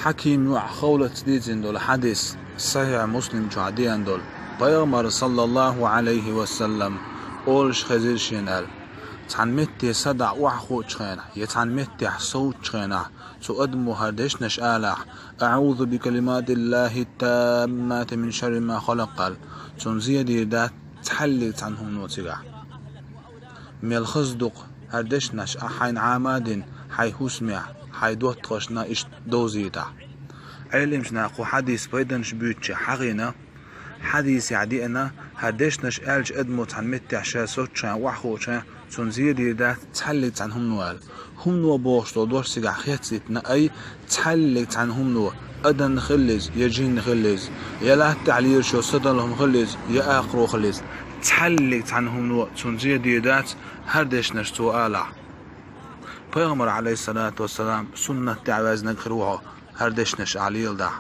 حكيم يوع خولة ديزن دول حديث صحيح مسلم جعديان دول بيغمر صلى الله عليه وسلم أولش خزير شينال تعنمت صدع وحخو تشخينا يتعنمت صوت تشخينا سؤدمو هردش نشآلح أعوذ بكلمات الله التامات من شر ما خلق تنزي ديردات تحلت عنهم نوتيغا ميل خزدق هردش نش أحين عاماد حي هسمع حي دوت غشنا إش دوزيتا علمش ناقو حديث بيدنش بيوتش حغينا حديث يعدينا هردش نش ألج أدمو تعنمت عشا سوتشا وحخوشا تنزي ديردات تحلت عنهم نوال هم نو بوشتو دور سيقع خياتيتنا أي تحلت عنهم نو أدن خلز يجين خلز يلا التعليل شو صدلهم خلز يا آخرو خلز تحلت عنهم نو تنزي ديردات هردش نشتو آلع پیغمبر علیه الصلاة والسلام سنة تعویز نگخروها هردش نش علیل ده